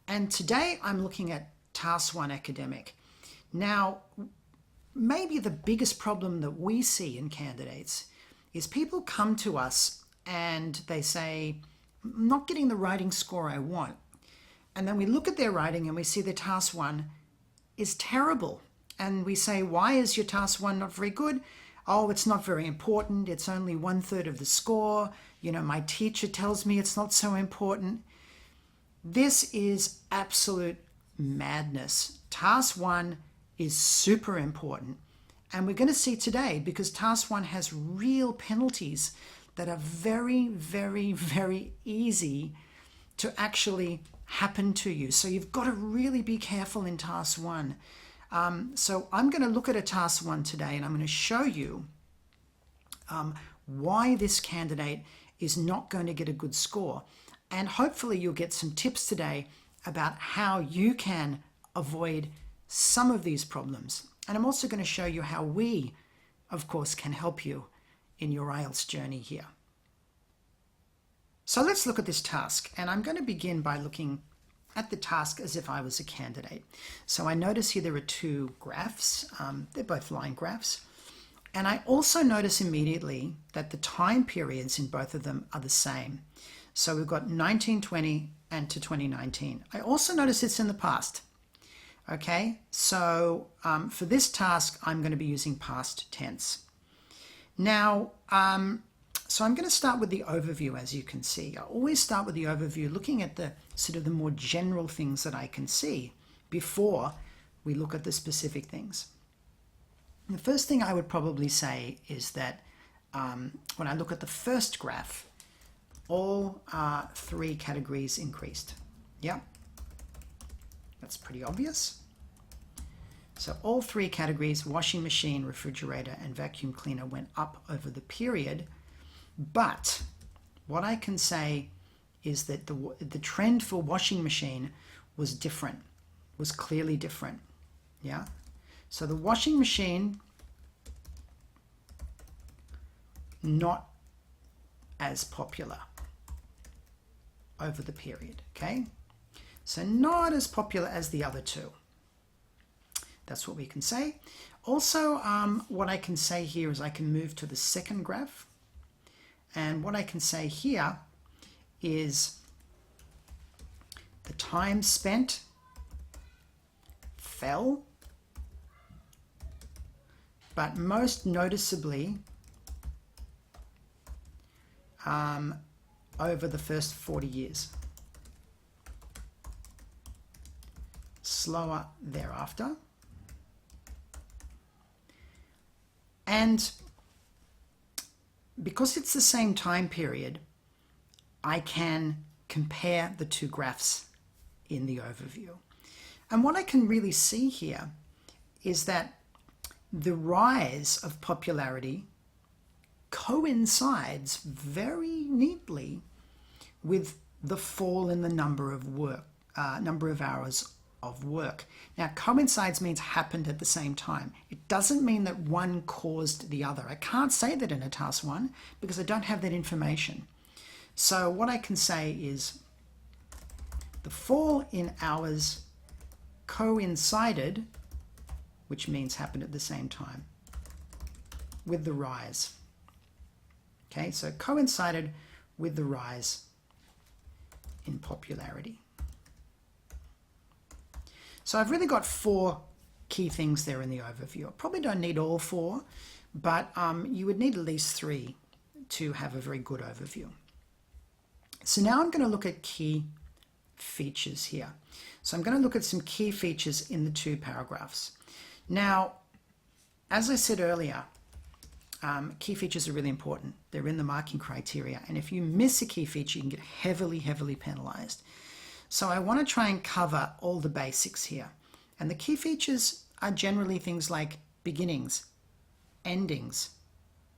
And today I'm looking at Task 1 Academic. Now, maybe the biggest problem that we see in candidates is people come to us and they say, I'm not getting the writing score I want. And then we look at their writing and we see their Task 1 is terrible. And we say, why is your Task 1 not very good? Oh, it's not very important. It's only 1/3 of the score. You know, my teacher tells me it's not so important. This is absolute madness. Task 1 is super important. And we're going to see today, because Task 1 has real penalties that are very, very, very easy to actually happen to you. So you've got to really be careful in Task 1. So I'm going to look at a Task 1 today, and I'm going to show you why this candidate is not going to get a good score. And hopefully you'll get some tips today about how you can avoid some of these problems. And I'm also going to show you how we, of course, can help you in your IELTS journey here. So let's look at this task. And I'm going to begin by looking at the task as if I was a candidate. So I notice here there are two graphs. They're both line graphs. And I also notice immediately that the time periods in both of them are the same. So we've got 1920 and to 2019. I also notice it's in the past. Okay, so for this task, I'm going to be using past tense. Now, so I'm going to start with the overview, as you can see. I always start with the overview, looking at the sort of the more general things that I can see before we look at the specific things. And the first thing I would probably say is that when I look at the first graph, all three categories increased. Yeah, that's pretty obvious. So all three categories, washing machine, refrigerator, and vacuum cleaner, went up over the period. But what I can say is that the trend for washing machine was different, was clearly different. Yeah. So the washing machine, not as popular over the period. Okay. So not as popular as the other two. That's what we can say. Also, what I can say here is I can move to the second graph. And what I can say here is the time spent fell, but most noticeably over the first 40 years. Slower thereafter. And because it's the same time period, I can compare the two graphs in the overview. And what I can really see here is that the rise of popularity coincides very neatly with the fall in the number of hours of work. Now, coincides means happened at the same time. It doesn't mean that one caused the other. I can't say that in a Task 1 because I don't have that information. So what I can say is the fall in hours coincided, which means happened at the same time, with the rise. Okay, so coincided with the rise in popularity. So I've really got 4 key things there in the overview. I probably don't need all 4, but you would need at least 3 to have a very good overview. So now I'm going to look at key features here. So I'm going to look at some key features in the 2 paragraphs. Now, as I said earlier, key features are really important. They're in the marking criteria. And if you miss a key feature, you can get heavily, heavily penalized. So I want to try and cover all the basics here. And the key features are generally things like beginnings, endings,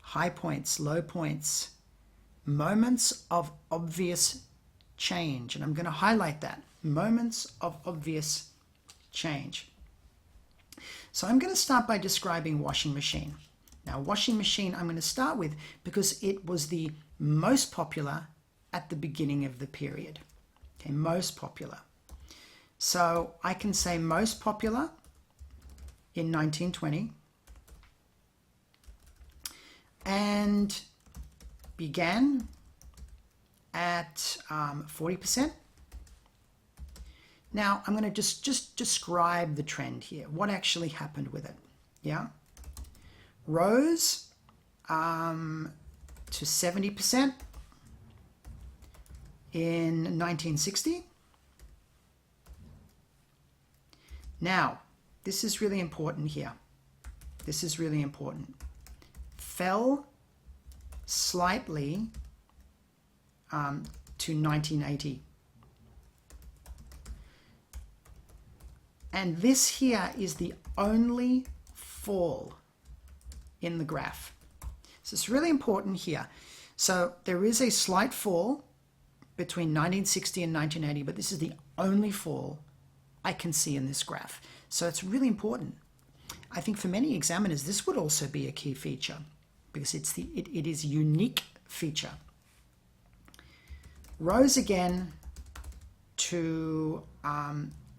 high points, low points, moments of obvious change. And I'm going to highlight that, moments of obvious change. So I'm going to start by describing washing machine. Now, washing machine I'm going to start with because it was the most popular at the beginning of the period. Okay, most popular. So I can say most popular in 1920 and began at 40%. Now I'm going to just describe the trend here. What actually happened with it? Yeah, rose to 70% in 1960. Now, this is really important here. This is really important. Fell slightly to 1980. And this here is the only fall in the graph. So it's really important here. So there is a slight fall between 1960 and 1980, but this is the only fall I can see in this graph. So it's really important. I think for many examiners, this would also be a key feature because it is a unique feature. Rose again to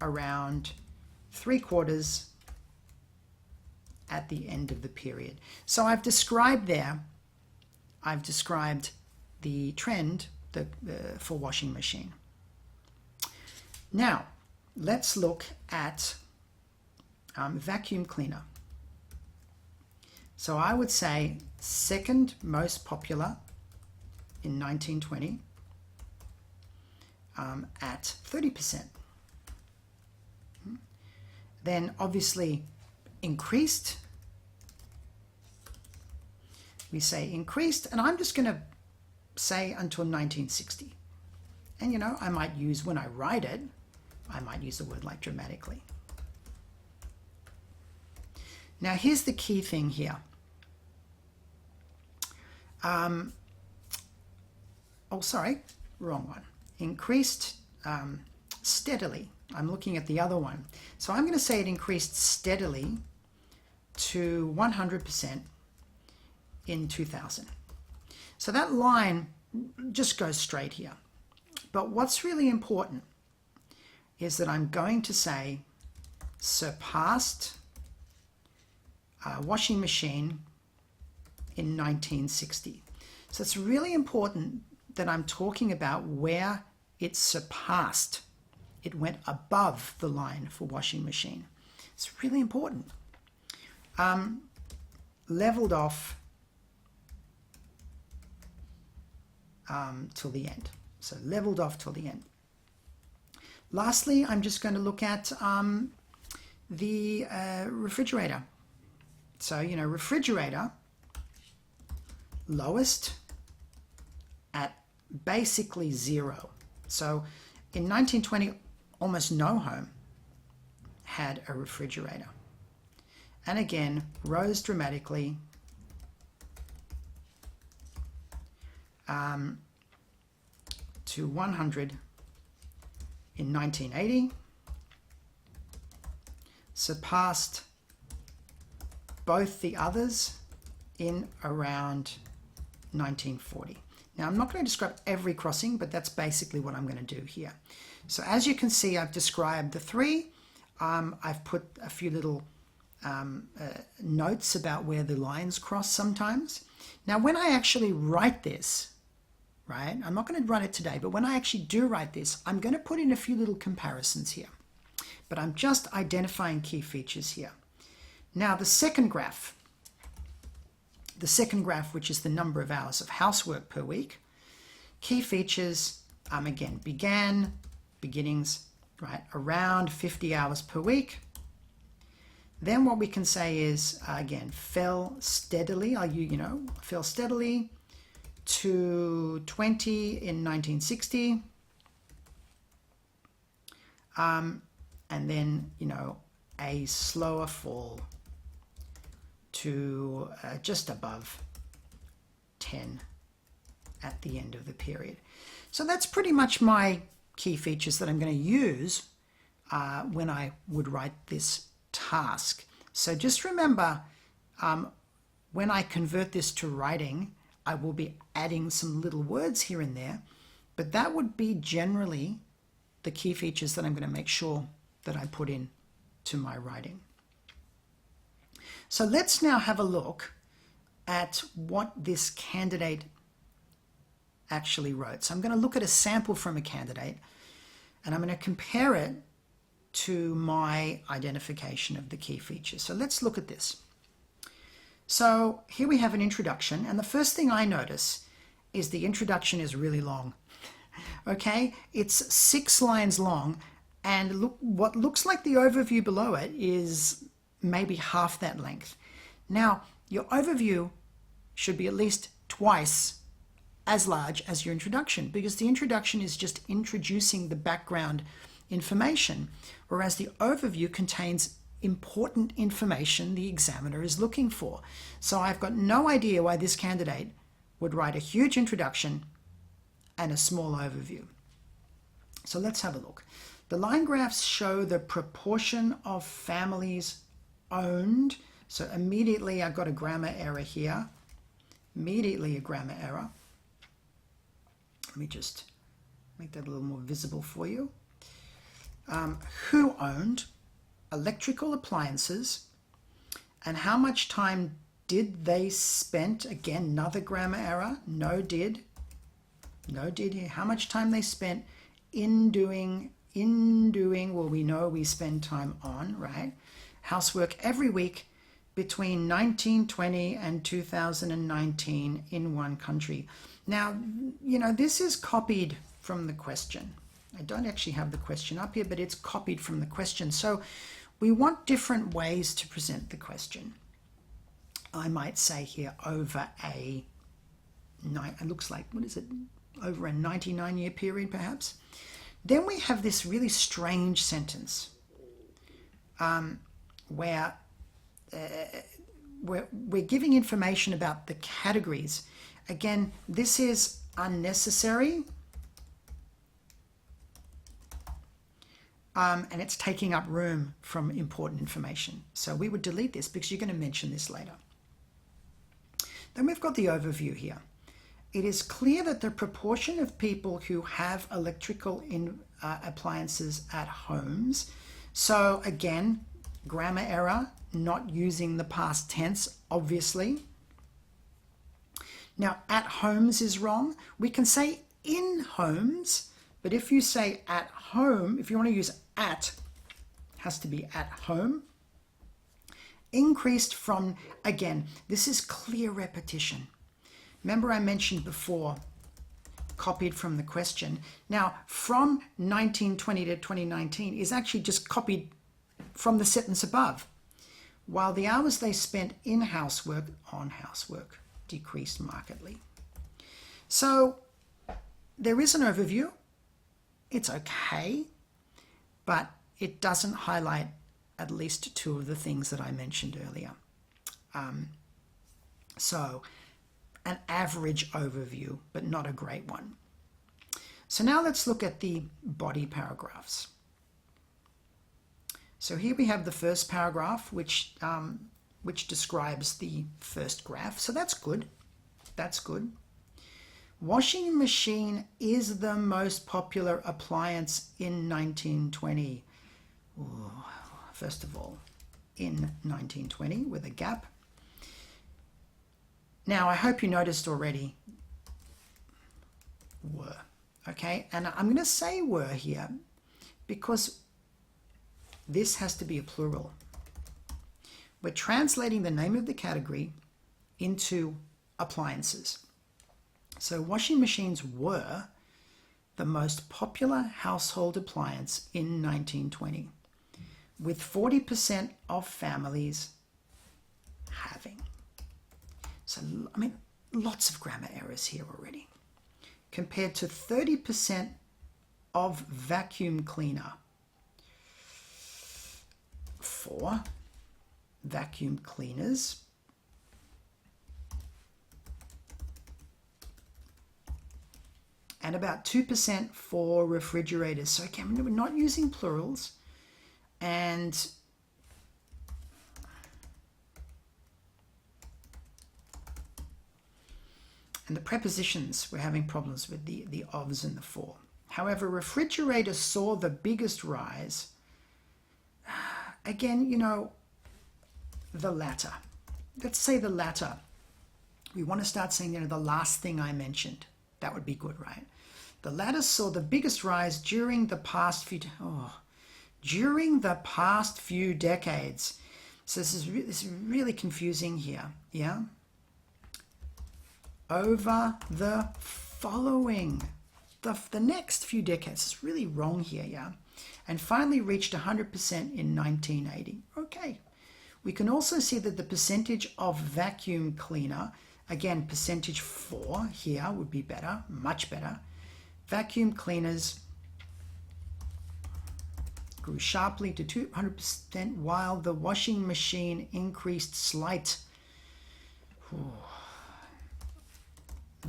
around 3/4 at the end of the period. So I've described the trend for washing machine. Now, let's look at vacuum cleaner. So I would say second most popular in 1920 at 30%. Then obviously increased. We say increased, and I'm just going to say until 1960. And you know, I might use, when I write it, I might use a word like dramatically. Now here's the key thing here. Oh, sorry, wrong one. Increased steadily. I'm looking at the other one. So I'm going to say it increased steadily to 100% in 2000. So that line just goes straight here. But what's really important is that I'm going to say surpassed washing machine in 1960. So it's really important that I'm talking about where it surpassed. It went above the line for washing machine. It's really important. Leveled off till the end. So leveled off till the end. Lastly, I'm just going to look at the refrigerator. So, you know, refrigerator, lowest at basically 0. So in 1920, almost no home had a refrigerator. And again, rose dramatically to 100 in 1980, surpassed both the others in around 1940. Now, I'm not going to describe every crossing, but that's basically what I'm going to do here. So as you can see, I've described the three. I've put a few little notes about where the lines cross sometimes. Now, when I actually write this, right, I'm not going to write it today, but when I actually do write this, I'm going to put in a few little comparisons here. But I'm just identifying key features here. Now, the second graph, which is the number of hours of housework per week, key features, again, beginnings, right, around 50 hours per week. Then what we can say is, again, fell steadily, fell steadily to 20 in 1960. And then, you know, a slower fall to just above 10 at the end of the period. So that's pretty much my key features that I'm going to use when I would write this task. So just remember, when I convert this to writing, I will be adding some little words here and there, but that would be generally the key features that I'm going to make sure that I put in to my writing. So let's now have a look at what this candidate actually wrote. So I'm going to look at a sample from a candidate, and I'm going to compare it to my identification of the key features. So let's look at this. So here we have an introduction, and the first thing I notice is the introduction is really long. Okay, it's 6 lines long, and look, what looks like the overview below it is maybe half that length. Now, your overview should be at least twice as large as your introduction, because the introduction is just introducing the background information, whereas the overview contains important information the examiner is looking for. So I've got no idea why this candidate would write a huge introduction and a small overview. So let's have a look. The line graphs show the proportion of families owned. So immediately I've got a grammar error here. Immediately a grammar error. Let me just make that a little more visible for you. Who owned electrical appliances, and how much time did they spend? Again, another grammar error. No did here. How much time they spent in doing, well, we know we spend time on, right? Housework every week between 1920 and 2019 in one country. Now, you know, this is copied from the question. I don't actually have the question up here, but it's copied from the question. So we want different ways to present the question. I might say here over it looks like, what is it? Over a 99-year period, perhaps. Then we have this really strange sentence where we're giving information about the categories. Again, this is unnecessary, and it's taking up room from important information. So we would delete this because you're going to mention this later. Then we've got the overview here. It is clear that the proportion of people who have electrical appliances at homes. So again, grammar error, not using the past tense, obviously. Now, at homes is wrong. We can say in homes, but if you say at home, if you want to use at, it has to be at home. Increased from, again, this is clear repetition. Remember I mentioned before, copied from the question. Now, from 1920 to 2019 is actually just copied from the sentence above. While the hours they spent in housework, on housework, decreased markedly. So there is an overview. It's okay, but it doesn't highlight at least 2 of the things that I mentioned earlier. So an average overview, but not a great one. So now let's look at the body paragraphs. So here we have the first paragraph, which describes the first graph. So that's good. That's good. Washing machine is the most popular appliance in 1920. Ooh, first of all, in 1920 with a gap. Now, I hope you noticed already were, okay? And I'm going to say were here because this has to be a plural. We're translating the name of the category into appliances. So washing machines were the most popular household appliance in 1920, with 40% of families having. So, I mean, lots of grammar errors here already. Compared to 30% of vacuum cleaner. For vacuum cleaners. And about 2% for refrigerators. So again, we're not using plurals. And the prepositions, we're having problems with the ofs and the for. However, refrigerator saw the biggest rise. Again, the latter. Let's say the latter. We want to start saying, the last thing I mentioned. That would be good, right? The latter saw the biggest rise during the past few decades. So this is really confusing here, yeah? Over the following, the next few decades. It's really wrong here, yeah? And finally reached 100% in 1980. Okay. We can also see that the percentage of vacuum cleaner, again, percentage 4 here would be better, much better. Vacuum cleaners grew sharply to 200% while the washing machine increased slight.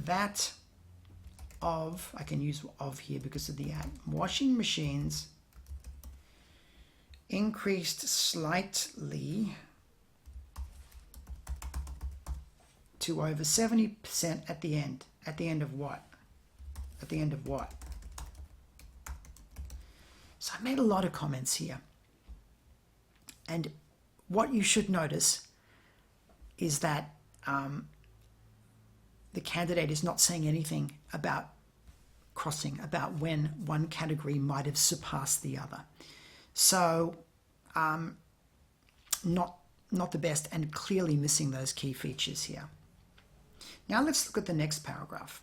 That of, I can use of here because of the at. Washing machines increased slightly to over 70% at the end. At the end of what? At the end of what? So I made a lot of comments here. And what you should notice is that the candidate is not saying anything about crossing, about when one category might have surpassed the other. So not the best, and clearly missing those key features here. Now let's look at the next paragraph.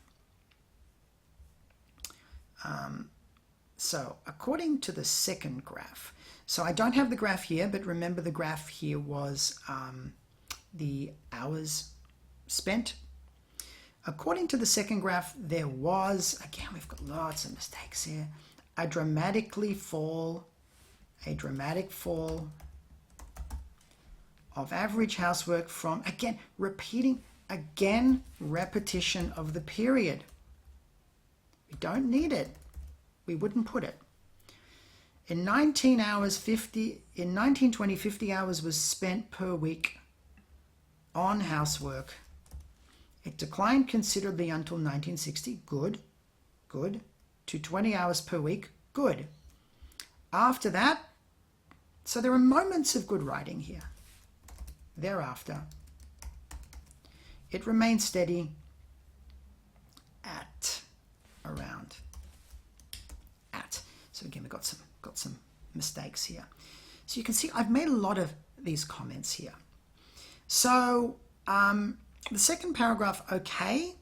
So according to the second graph, so I don't have the graph here, but remember the graph here was the hours spent. According to the second graph, there was, again, we've got lots of mistakes here, a dramatic fall of average housework from, again, repetition of the period. We don't need it. We wouldn't put it. In 1920, 50 hours was spent per week on housework. It declined considerably until 1960. Good. To 20 hours per week. Good. After that, so there are moments of good writing here. Thereafter, it remained steady at around. So again, we've got some mistakes here. So you can see I've made a lot of these comments here. So the second paragraph, okay,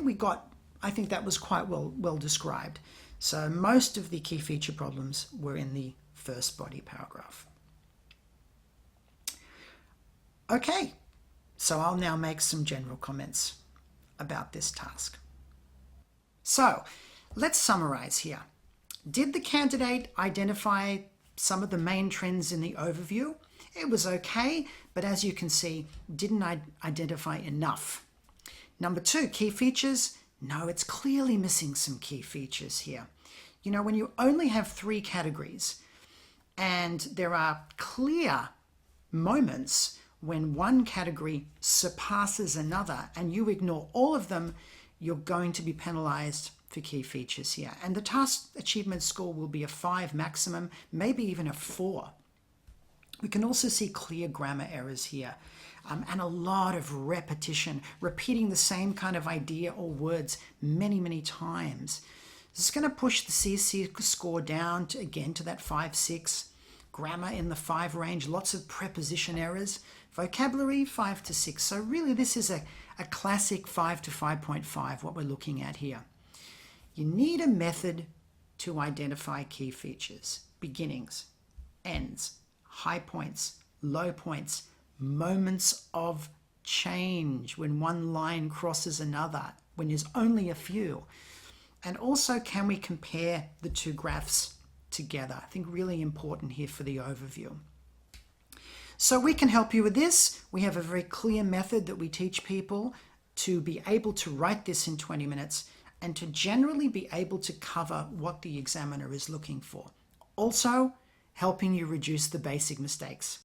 we got, I think that was quite well described. So most of the key feature problems were in the first body paragraph. Okay, so I'll now make some general comments about this task. So let's summarize here. Did the candidate identify some of the main trends in the overview? It was okay, but as you can see, didn't identify enough. Number 2, key features. No, it's clearly missing some key features here. When you only have 3 categories and there are clear moments when one category surpasses another and you ignore all of them, you're going to be penalized for key features here. And the task achievement score will be a 5 maximum, maybe even a 4. We can also see clear grammar errors here and a lot of repetition, repeating the same kind of idea or words many times. This is going to push the CC score down to that 5, 6. Grammar in the 5 range, lots of preposition errors. Vocabulary 5 to 6. So really this is a classic 5 to 5.5, what we're looking at here. You need a method to identify key features, beginnings, ends, high points, low points, moments of change when one line crosses another, when there's only a few. And also, can we compare the 2 graphs together? I think really important here for the overview. So we can help you with this. We have a very clear method that we teach people to be able to write this in 20 minutes and to generally be able to cover what the examiner is looking for. Also, helping you reduce the basic mistakes.